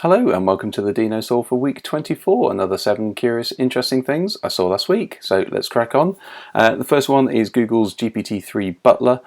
Hello and welcome to the Dinosaw for week 24, another 7 curious interesting things I saw last week. So let's crack on. The first one is Google's GPT-3 Butler.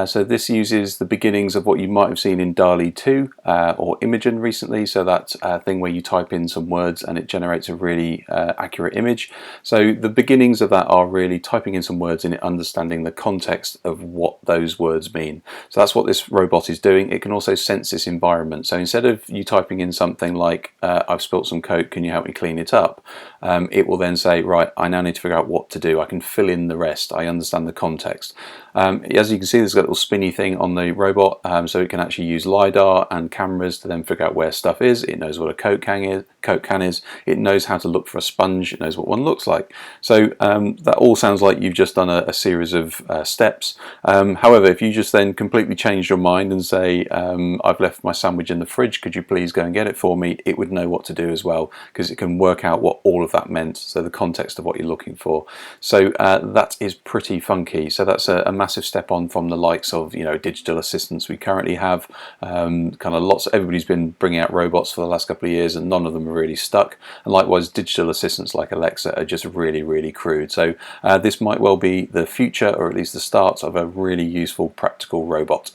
So this uses the beginnings of what you might have seen in DALL-E 2 or Imagen recently. So that's a thing where you type in some words and it generates a really accurate image. So the beginnings of that are really typing in some words and understanding the context of what those words mean. So that's what this robot is doing. It can also sense this environment. So instead of you typing in something like I've spilt some Coke, can you help me clean it up? It will then say, right, I now need to figure out what to do. I can fill in the rest. I understand the context. As you can see, there's got a little spinny thing on the robot, so it can actually use LiDAR and cameras to then figure out where stuff is. It knows what a Coke can is. It knows how to look for a sponge. It knows what one looks like. So that all sounds like you've just done a series of steps. However, if you just then completely change your mind and say, I've left my sandwich in the fridge, could you please go and get it for me? It would know what to do as well, because it can work out what all of that meant, so the context of what you're looking for. So that is pretty funky. So that's a massive step on from the likes of digital assistants we currently have. Kind of everybody's been bringing out robots for the last couple of years and none of them are really stuck, and likewise digital assistants like Alexa are just really crude. So this might well be the future, or at least the start of a really useful practical robot.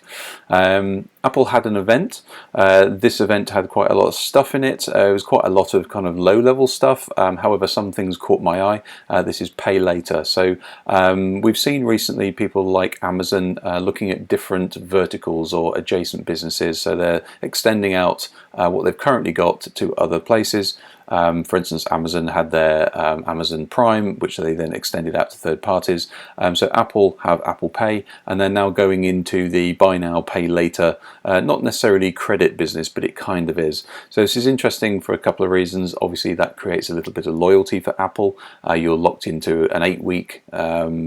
Apple had an event. This event had quite a lot of stuff in it. It was quite a lot of kind of low-level stuff. However, some things caught my eye. This is pay later. So we've seen recently people like Amazon looking at different verticals or adjacent businesses. So they're extending out what they've currently got to other places. For instance, Amazon had their Amazon Prime, which they then extended out to third parties. So Apple have Apple Pay, and they're now going into the buy now, pay later, not necessarily credit business, but it kind of is. So this is interesting for a couple of reasons. Obviously, that creates a little bit of loyalty for Apple. You're locked into an 8-week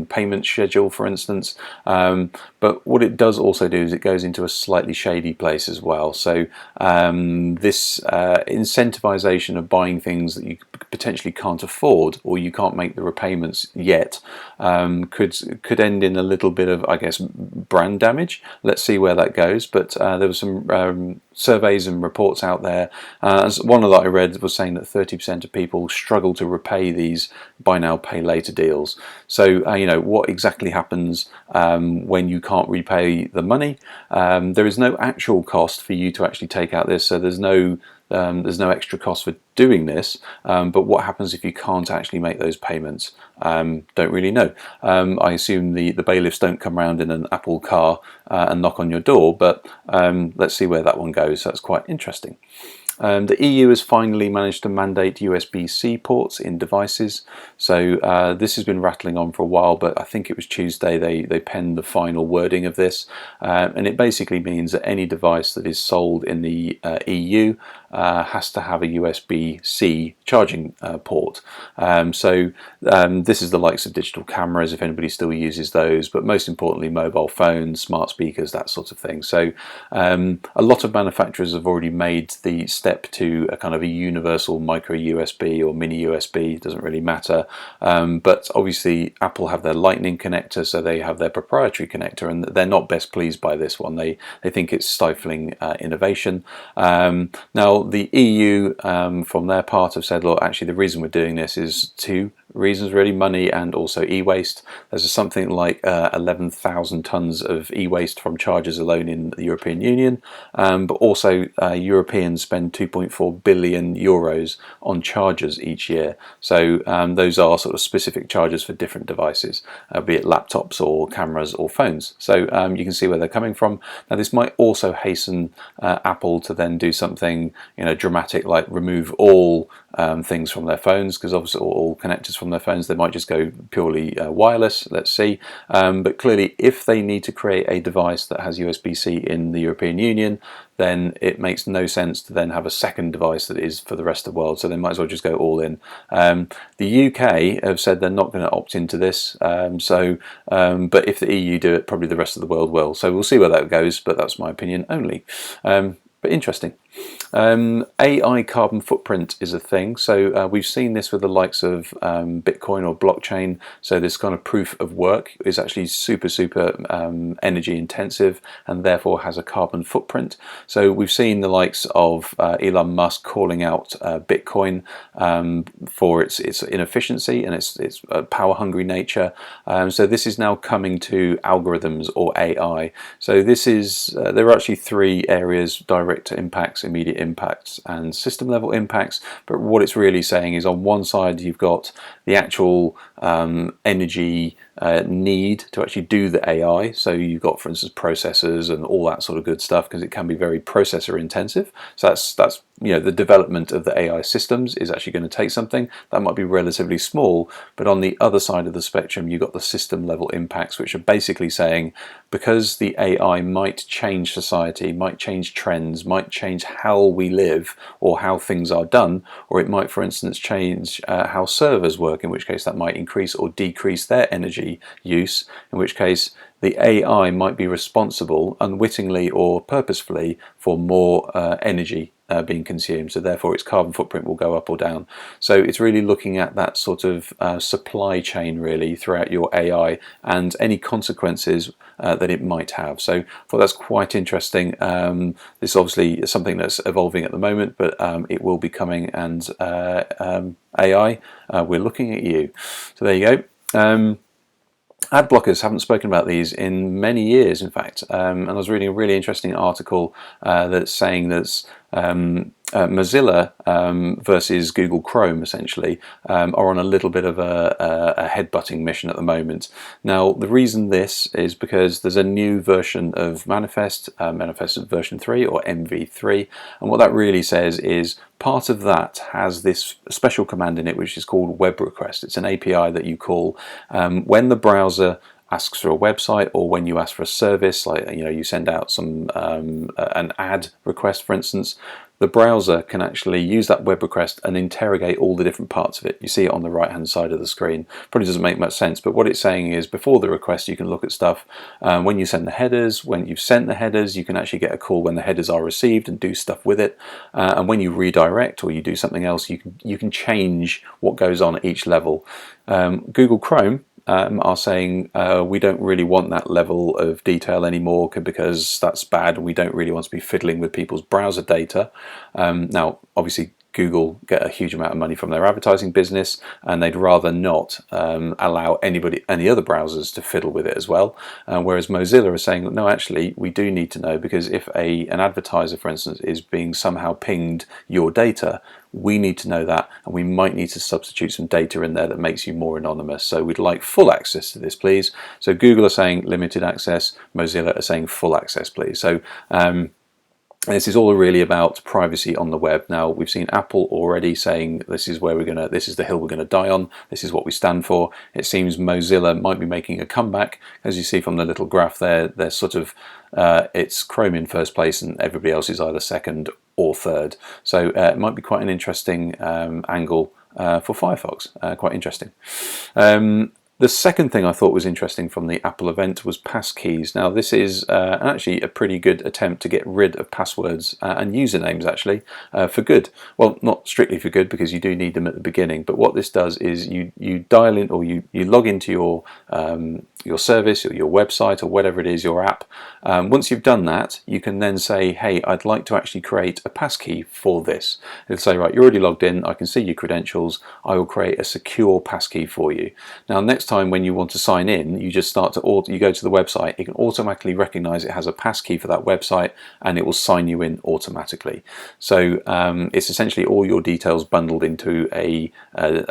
payment schedule, for instance. But what it does also do is it goes into a slightly shady place as well. So this incentivization of buying things that you potentially can't afford or you can't make the repayments yet could end in a little bit of, I guess, brand damage. Let's see where that goes. But there were some surveys and reports out there. As one of that I read was saying that 30% of people struggle to repay these buy now pay later deals. So what exactly happens when you can't repay the money? There is no actual cost for you to actually take out this, so there's no extra cost for doing this, but what happens if you can't actually make those payments? Don't really know. I assume the bailiffs don't come around in an Apple car and knock on your door, but let's see where that one goes. That's quite interesting. The EU has finally managed to mandate USB-C ports in devices. So this has been rattling on for a while, but I think it was Tuesday they penned the final wording of this. And it basically means that any device that is sold in the EU has to have a USB-C charging port. This is the likes of digital cameras, if anybody still uses those, but most importantly mobile phones, smart speakers, that sort of thing. So a lot of manufacturers have already made the step to a kind of a universal micro USB or mini USB, doesn't really matter. But obviously Apple have their Lightning connector, so they have their proprietary connector, and they're not best pleased by this one. They think it's stifling innovation. Now the EU from their part have said, look, actually the reason we're doing this is two reasons really: money and also e-waste. There's something like 11,000 tons of e-waste from chargers alone in the European Union, but also Europeans spend 2.4 billion euros on chargers each year. So those are sort of specific chargers for different devices, be it laptops or cameras or phones. So you can see where they're coming from. Now this might also hasten Apple to then do something dramatic, like remove all things from their phones, because obviously all connectors from their phones, they might just go purely wireless. Let's see. But clearly if they need to create a device that has USB-C in the European Union, then it makes no sense to then have a second device that is for the rest of the world. So they might as well just go all in. The UK have said they're not going to opt into this. But if the EU do it, probably the rest of the world will. So we'll see where that goes, but that's my opinion only. But interesting. AI carbon footprint is a thing. So we've seen this with the likes of Bitcoin or blockchain. So this kind of proof of work is actually super energy intensive and therefore has a carbon footprint. So we've seen the likes of Elon Musk calling out Bitcoin for its inefficiency and its power hungry nature. So this is now coming to algorithms or AI. So this is there are actually three areas: direct impacts, immediate impacts, and system level impacts. But what it's really saying is, on one side you've got the actual energy need to actually do the AI. So you've got, for instance, processors and all that sort of good stuff, because it can be very processor intensive. So that's the development of the AI systems is actually going to take something that might be relatively small. But on the other side of the spectrum, you've got the system level impacts, which are basically saying, because the AI might change society, might change trends, might change how we live or how things are done, or it might, for instance, change how servers work, in which case that might increase or decrease their energy use, in which case the AI might be responsible, unwittingly or purposefully, for more energy being consumed. So therefore its carbon footprint will go up or down. So it's really looking at that sort of supply chain really throughout your AI and any consequences that it might have. So I thought that's quite interesting. This obviously is something that's evolving at the moment, but it will be coming. And AI, we're looking at you. So there you go. Ad blockers, haven't spoken about these in many years, in fact. And I was reading a really interesting article that's saying that Mozilla versus Google Chrome essentially are on a little bit of a headbutting mission at the moment. Now the reason this is because there's a new version of Manifest, Manifest version 3 or MV3, and what that really says is part of that has this special command in it which is called web request. It's an API that you call when the browser asks for a website, or when you ask for a service, like you send out some an ad request, for instance. The browser can actually use that web request and interrogate all the different parts of it. You see it on the right hand side of the screen. Probably doesn't make much sense, but what it's saying is before the request you can look at stuff. When you send the headers, when you've sent the headers, you can actually get a call when the headers are received and do stuff with it. And when you redirect or you do something else, you can change what goes on at each level. Google Chrome are saying we don't really want that level of detail anymore because that's bad. We don't really want to be fiddling with people's browser data. Now, obviously, Google get a huge amount of money from their advertising business, and they'd rather not allow any other browsers to fiddle with it as well. Whereas Mozilla is saying, no, actually, we do need to know, because if an advertiser, for instance, is being somehow pinged your data, we need to know that, and we might need to substitute some data in there that makes you more anonymous. So we'd like full access to this, please. So Google are saying limited access, Mozilla are saying full access, please. So this is all really about privacy on the web. Now we've seen Apple already saying this is the hill we're gonna die on. This is what we stand for. It seems Mozilla might be making a comeback, as you see from the little graph there. They're sort of it's Chrome in first place, and everybody else is either second or third. So it might be quite an interesting angle for Firefox. Quite interesting. The second thing I thought was interesting from the Apple event was passkeys. Now this is actually a pretty good attempt to get rid of passwords and usernames actually for good. Well, not strictly for good, because you do need them at the beginning, but what this does is you dial in, or you log into your service or your website or whatever it is, your app. Once you've done that, you can then say, hey, I'd like to actually create a passkey for this. It'll say, right, you're already logged in, I can see your credentials, I will create a secure passkey for you. Now next time when you want to sign in, you just you go to the website, it can automatically recognize it has a passkey for that website, and it will sign you in automatically. So it's essentially all your details bundled into a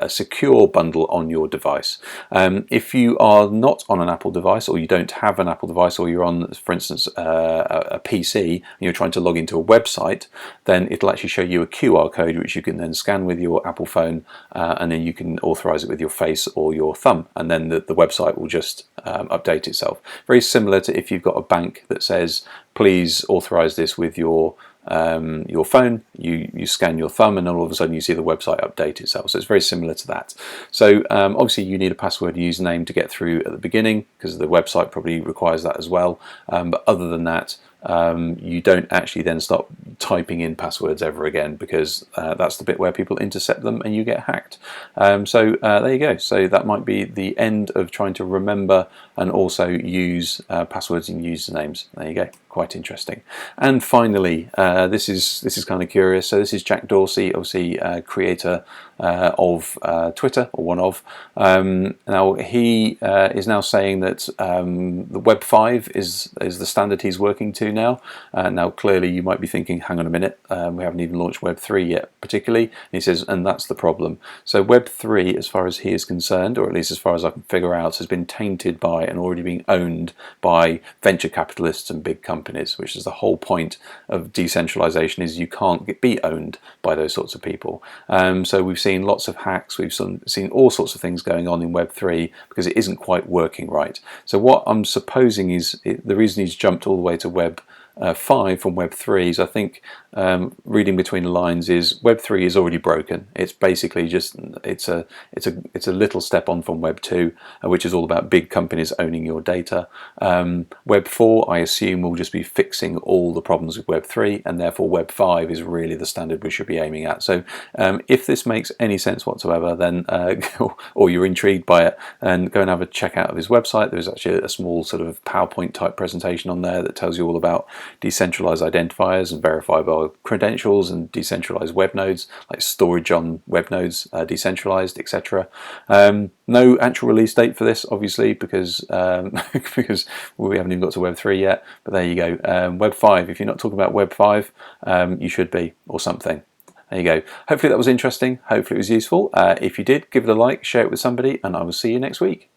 secure bundle on your device. If you are not on an Apple device, or you don't have an Apple device, or you're on, for instance, a PC and you're trying to log into a website, then it'll actually show you a QR code which you can then scan with your Apple phone, and then you can authorize it with your face or your thumb, and then the website will just update itself. Very similar to if you've got a bank that says, please authorize this with your phone, you scan your thumb, and then all of a sudden you see the website update itself. So it's very similar to that. So obviously you need a password username to get through at the beginning, because the website probably requires that as well. But other than that, you don't actually then start typing in passwords ever again, because that's the bit where people intercept them and you get hacked. So there you go. So that might be the end of trying to remember and also use passwords and usernames. There you go. Quite interesting. And finally, this is kind of curious. So this is Jack Dorsey, obviously creator of Twitter, or one of. Now he is now saying that the Web 5 is the standard he's working to now. Now clearly you might be thinking, hang on a minute, we haven't even launched Web 3 yet particularly. And he says, and that's the problem. So Web 3, as far as he is concerned, or at least as far as I can figure out, has been tainted by and already being owned by venture capitalists and big companies, which is the whole point of decentralization, is you can't be owned by those sorts of people. So we've seen lots of hacks, we've seen all sorts of things going on in Web 3 because it isn't quite working right. So what I'm supposing is the reason he's jumped all the way to Web 5 from Web 3 is, I think, reading between the lines, is Web 3 is already broken. It's basically just it's a little step on from Web 2, which is all about big companies owning your data. Web 4, I assume, will just be fixing all the problems with Web 3, and therefore Web 5 is really the standard we should be aiming at. So if this makes any sense whatsoever, then or you're intrigued by it, and go and have a check out of his website. There's actually a small sort of PowerPoint type presentation on there that tells you all about decentralized identifiers and verifiable credentials and decentralized web nodes, like storage on web nodes, decentralized, etc. No actual release date for this, obviously, because because we haven't even got to Web 3 yet. But there you go. Web 5. If you're not talking about Web 5, you should be, or something. There you go. Hopefully that was interesting. Hopefully it was useful. If you did, give it a like, share it with somebody, and I will see you next week.